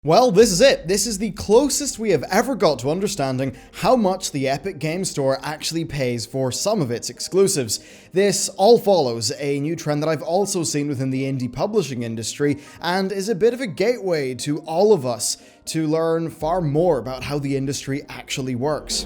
Well, this is it. This is the closest we have ever got to understanding how much the Epic Games Store actually pays for some of its exclusives. This all follows a new trend that I've also seen within the indie publishing industry and is a bit of a gateway to all of us to learn far more about how the industry actually works.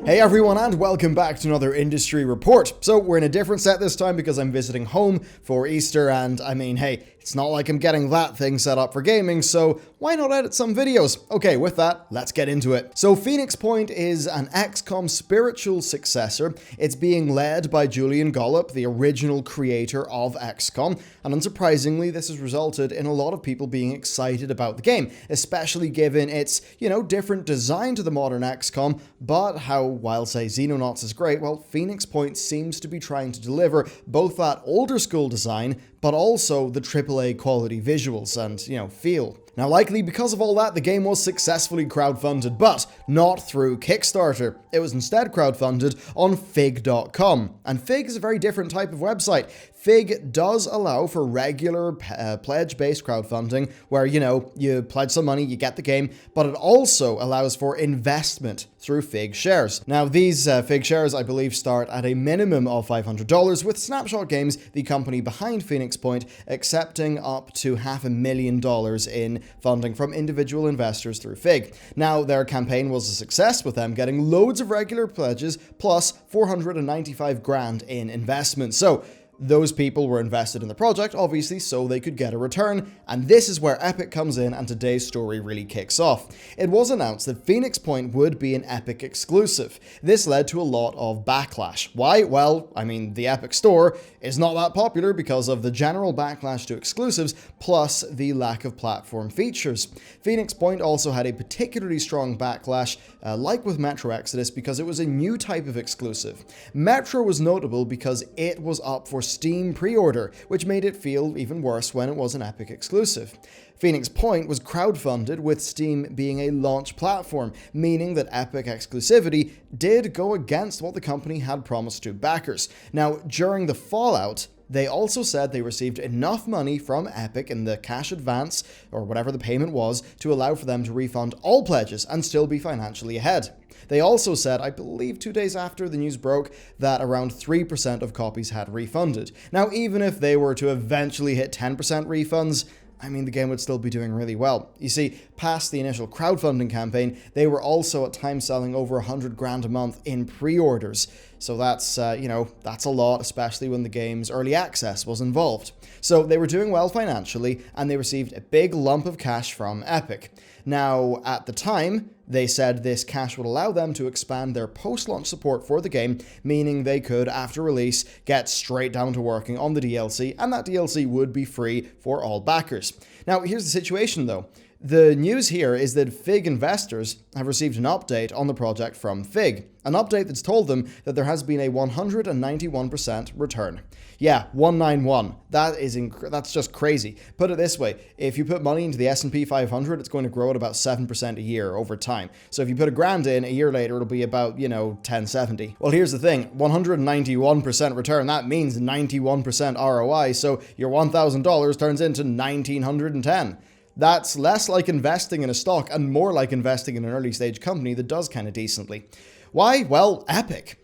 Hey everyone, and welcome back to another industry report. So we're in a different set this time because I'm visiting home for Easter, and I mean, hey, it's not like I'm getting that thing set up for gaming, so why not edit some videos? Okay, with that, let's get into it. So Phoenix Point is an XCOM spiritual successor. It's being led by Julian Gollop, the original creator of XCOM, and unsurprisingly, this has resulted in a lot of people being excited about the game, especially given its, different design to the modern XCOM, but how, while say Xenonauts is great, well, Phoenix Point seems to be trying to deliver both that older school design, but also the AAA quality visuals and, feel. Now, likely because of all that, the game was successfully crowdfunded, but not through Kickstarter. It was instead crowdfunded on Fig.com. And Fig is a very different type of website. Fig does allow for regular pledge-based crowdfunding, where, you pledge some money, you get the game, but it also allows for investment through Fig shares. Now, these Fig shares, I believe, start at a minimum of $500, with Snapshot Games, the company behind Phoenix Point, accepting up to $500,000 in funding from individual investors through Fig. Now, their campaign was a success, with them getting loads of regular pledges, plus $495,000 in investment. So, those people were invested in the project, obviously, so they could get a return, and this is where Epic comes in and today's story really kicks off. It was announced that Phoenix Point would be an Epic exclusive. This led to a lot of backlash. Why? Well, the Epic Store is not that popular because of the general backlash to exclusives, plus the lack of platform features. Phoenix Point also had a particularly strong backlash, like with Metro Exodus, because it was a new type of exclusive. Metro was notable because it was up for Steam pre-order, which made it feel even worse when it was an Epic exclusive. Phoenix Point was crowdfunded, with Steam being a launch platform, meaning that Epic exclusivity did go against what the company had promised to backers. Now, during the fallout, they also said they received enough money from Epic in the cash advance, or whatever the payment was, to allow for them to refund all pledges and still be financially ahead. They also said, I believe 2 days after the news broke, that around 3% of copies had refunded. Now, even if they were to eventually hit 10% refunds, the game would still be doing really well. You see, past the initial crowdfunding campaign, they were also at times selling over $100,000 a month in pre-orders. So that's, that's a lot, especially when the game's early access was involved. So they were doing well financially, and they received a big lump of cash from Epic. Now, at the time, they said this cash would allow them to expand their post-launch support for the game, meaning they could, after release, get straight down to working on the DLC, and that DLC would be free for all backers. Now, here's the situation though. The news here is that Fig investors have received an update on the project from Fig, an update that's told them that there has been a 191% return. Yeah, 191. That's just crazy. Put it this way, if you put money into the S&P 500, it's going to grow at about 7% a year over time. So if you put $1,000 in, a year later it'll be about, 1070. Well, here's the thing, 191% return, that means 91% ROI, so your $1,000 turns into $1,910. That's less like investing in a stock and more like investing in an early stage company that does kind of decently. Why? Well, Epic.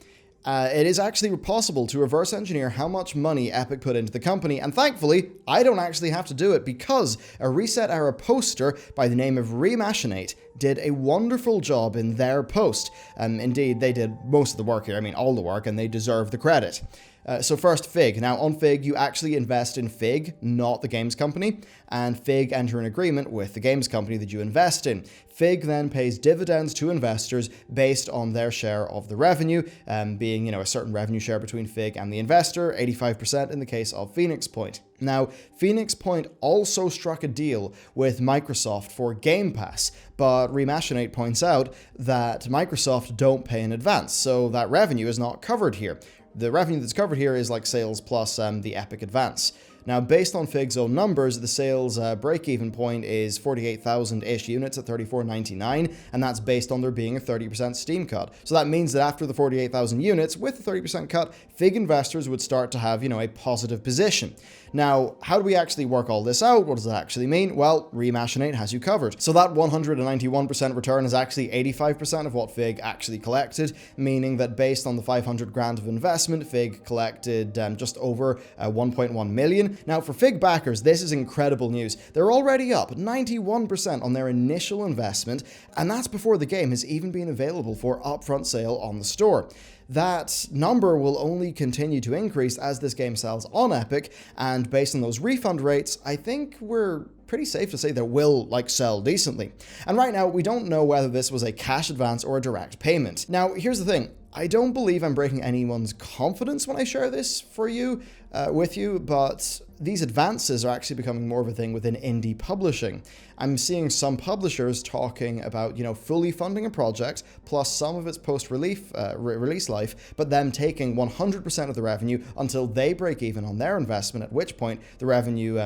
It is actually possible to reverse engineer how much money Epic put into the company, and thankfully, I don't actually have to do it because a Reset Era poster by the name of Remachinate did a wonderful job in their post. Indeed, they did most of the work here, all the work, and they deserve the credit. So first, Fig. Now, on Fig, you actually invest in Fig, not the games company, and Fig enter an agreement with the games company that you invest in. Fig then pays dividends to investors based on their share of the revenue, being, a certain revenue share between Fig and the investor, 85% in the case of Phoenix Point. Now, Phoenix Point also struck a deal with Microsoft for Game Pass, but Remachinate points out that Microsoft don't pay in advance, so that revenue is not covered here. The revenue that's covered here is like sales plus the Epic advance. Now, based on Fig's own numbers, the sales break-even point is 48,000-ish units at $34.99, and that's based on there being a 30% Steam cut. So that means that after the 48,000 units, with the 30% cut, Fig investors would start to have, a positive position. Now, how do we actually work all this out? What does that actually mean? Well, Remachinate has you covered. So that 191% return is actually 85% of what Fig actually collected, meaning that based on the 500 grand of investment, Fig collected just over 1.1 million. Now, for Fig backers, this is incredible news. They're already up 91% on their initial investment, and that's before the game has even been available for upfront sale on the store. That number will only continue to increase as this game sells on Epic, and based on those refund rates, I think we're pretty safe to say that will sell decently. And right now, we don't know whether this was a cash advance or a direct payment. Now, here's the thing. I don't believe I'm breaking anyone's confidence when I share this with you, but these advances are actually becoming more of a thing within indie publishing. I'm seeing some publishers talking about, fully funding a project plus some of its post-release life, but them taking 100% of the revenue until they break even on their investment, at which point the revenue,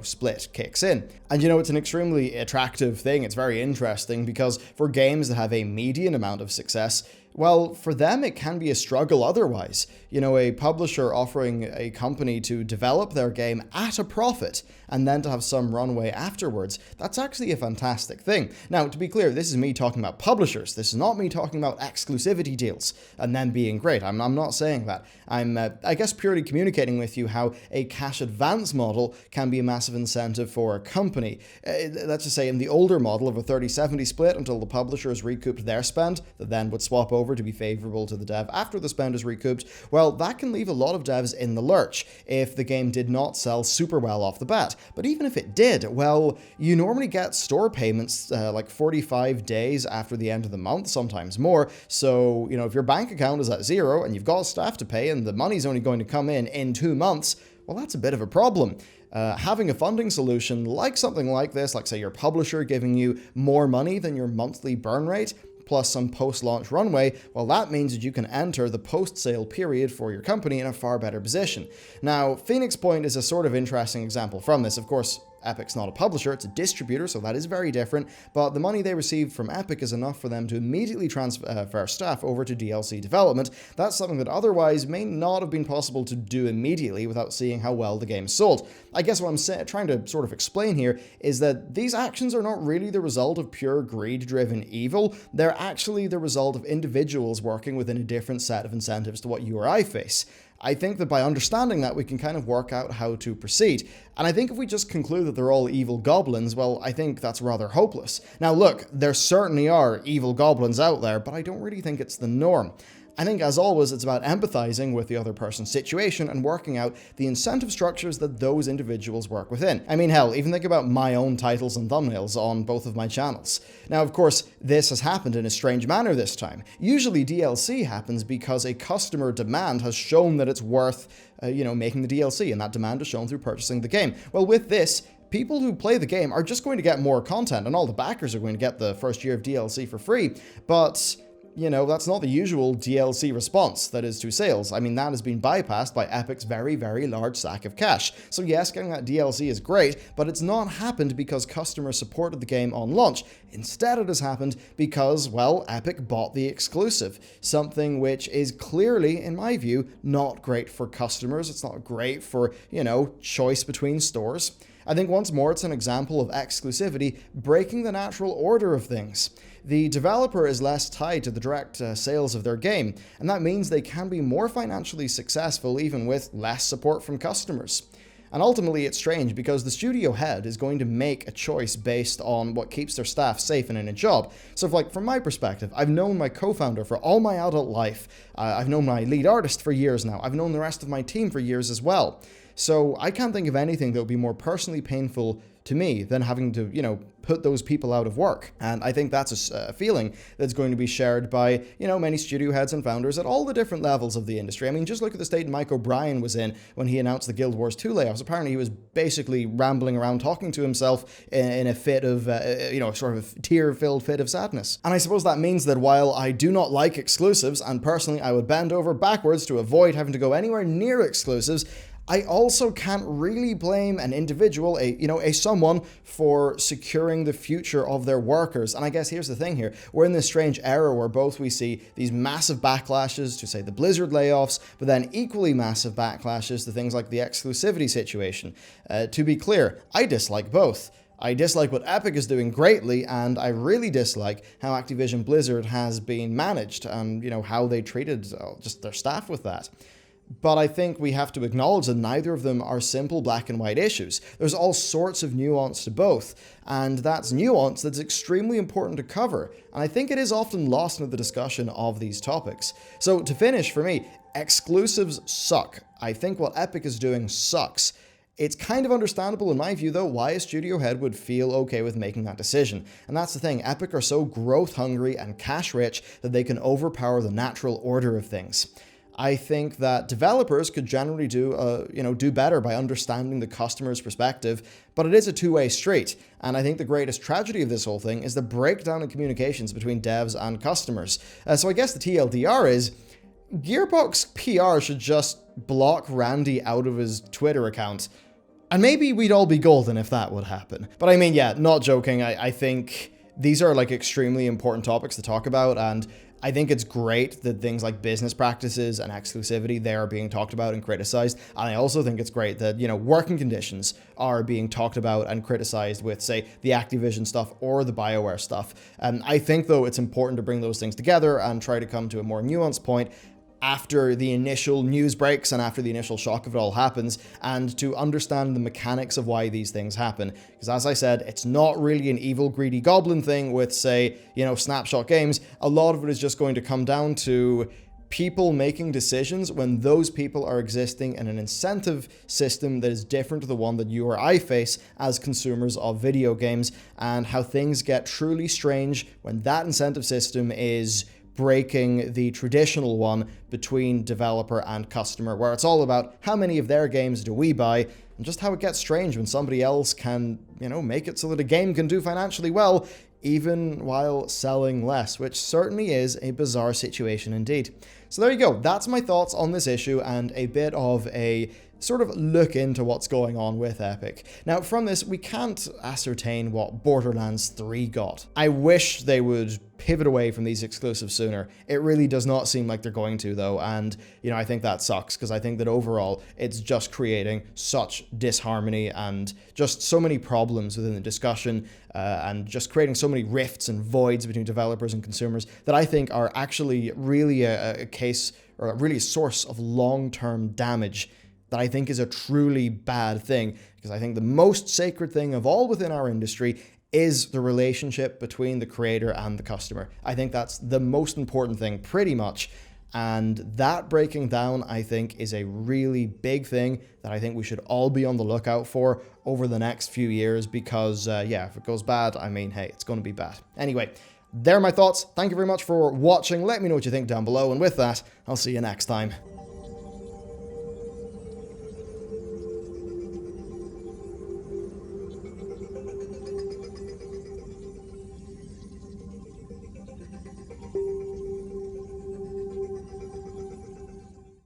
split kicks in. And, it's an extremely attractive thing. It's very interesting because for games that have a median amount of success, well, for them, it can be a struggle otherwise. A publisher offering a company to develop their game at a profit and then to have some runway afterwards, that's actually a fantastic thing. Now, to be clear, this is me talking about publishers. This is not me talking about exclusivity deals and them being great. I'm not saying that. I'm, I guess, purely communicating with you how a cash advance model can be a massive incentive for a company. Let's just say in the older model of a 30-70 split until the publishers recouped their spend, that then would swap over to be favorable to the dev after the spend is recouped, well, that can leave a lot of devs in the lurch if the game did not sell super well off the bat. But even if it did, well, you normally get store payments 45 days after the end of the month, sometimes more. So, if your bank account is at zero and you've got staff to pay and the money's only going to come in 2 months, well, that's a bit of a problem. Having a funding solution like something like this, like say your publisher giving you more money than your monthly burn rate, plus some post-launch runway, well, that means that you can enter the post-sale period for your company in a far better position. Now, Phoenix Point is a sort of interesting example from this. Of course, Epic's not a publisher, it's a distributor, so that is very different, but the money they received from Epic is enough for them to immediately transfer staff over to DLC development. That's something that otherwise may not have been possible to do immediately without seeing how well the game sold. I guess what I'm trying to sort of explain here is that these actions are not really the result of pure greed-driven evil, they're actually the result of individuals working within a different set of incentives to what you or I face. I think that by understanding that, we can kind of work out how to proceed. And I think if we just conclude that they're all evil goblins, well, I think that's rather hopeless. Now look, there certainly are evil goblins out there, but I don't really think it's the norm. I think, as always, it's about empathizing with the other person's situation and working out the incentive structures that those individuals work within. I mean, hell, even think about my own titles and thumbnails on both of my channels. Now, of course, this has happened in a strange manner this time. Usually DLC happens because a customer demand has shown that it's worth, making the DLC, and that demand is shown through purchasing the game. Well, with this, people who play the game are just going to get more content, and all the backers are going to get the first year of DLC for free, but that's not the usual DLC response, that is to sales. I mean, that has been bypassed by Epic's very, very large sack of cash. So yes, getting that DLC is great, but it's not happened because customers supported the game on launch. Instead, it has happened because, well, Epic bought the exclusive, something which is clearly, in my view, not great for customers. It's not great for, choice between stores. I think once more it's an example of exclusivity breaking the natural order of things. The developer is less tied to the direct sales of their game, and that means they can be more financially successful even with less support from customers. And ultimately, it's strange because the studio head is going to make a choice based on what keeps their staff safe and in a job. So from my perspective, I've known my co-founder for all my adult life. I've known my lead artist for years now. I've known the rest of my team for years as well. So I can't think of anything that would be more personally painful to me than having to, put those people out of work. And I think that's a feeling that's going to be shared by, many studio heads and founders at all the different levels of the industry. I mean, just look at the state Mike O'Brien was in when he announced the Guild Wars 2 layoffs. Apparently he was basically rambling around talking to himself in a fit of, sort of tear-filled fit of sadness. And I suppose that means that while I do not like exclusives, and personally I would bend over backwards to avoid having to go anywhere near exclusives, I also can't really blame an individual, a someone, for securing the future of their workers. And I guess here's the thing here. We're in this strange era where both we see these massive backlashes to, say, the Blizzard layoffs, but then equally massive backlashes to things like the exclusivity situation. To be clear, I dislike both. I dislike what Epic is doing greatly, and I really dislike how Activision Blizzard has been managed and, how they treated just their staff with that. But I think we have to acknowledge that neither of them are simple black and white issues. There's all sorts of nuance to both, and that's nuance that's extremely important to cover, and I think it is often lost in the discussion of these topics. So to finish, for me, exclusives suck. I think what Epic is doing sucks. It's kind of understandable in my view, though, why a studio head would feel okay with making that decision. And that's the thing, Epic are so growth hungry and cash rich that they can overpower the natural order of things. I think that developers could generally do better by understanding the customer's perspective, but it is a two-way street. And I think the greatest tragedy of this whole thing is the breakdown in communications between devs and customers. So I guess the TLDR is, Gearbox PR should just block Randy out of his Twitter account. And maybe we'd all be golden if that would happen. But I mean, yeah, not joking, I think these are like extremely important topics to talk about, and I think it's great that things like business practices and exclusivity, they are being talked about and criticized. And I also think it's great that, working conditions are being talked about and criticized with, say, the Activision stuff or the BioWare stuff. I think, though, it's important to bring those things together and try to come to a more nuanced point after the initial news breaks and after the initial shock of it all happens, and to understand the mechanics of why these things happen. Because as I said, it's not really an evil, greedy goblin thing with, say, Snapshot Games. A lot of it is just going to come down to people making decisions when those people are existing in an incentive system that is different to the one that you or I face as consumers of video games, and how things get truly strange when that incentive system is breaking the traditional one between developer and customer, where it's all about how many of their games do we buy, and just how it gets strange when somebody else can, make it so that a game can do financially well, even while selling less, which certainly is a bizarre situation indeed. So there you go, that's my thoughts on this issue and a bit of a sort of look into what's going on with Epic. Now, from this, we can't ascertain what Borderlands 3 got. I wish they would pivot away from these exclusives sooner. It really does not seem like they're going to, though, and, I think that sucks, because I think that overall, it's just creating such disharmony and just so many problems within the discussion, and just creating so many rifts and voids between developers and consumers that I think are actually really a case, or really a source of long-term damage that I think is a truly bad thing, because I think the most sacred thing of all within our industry is the relationship between the creator and the customer. I think that's the most important thing, pretty much. And that breaking down, I think, is a really big thing that I think we should all be on the lookout for over the next few years, because, if it goes bad, I mean, hey, it's going to be bad. Anyway, there are my thoughts. Thank you very much for watching. Let me know what you think down below. And with that, I'll see you next time.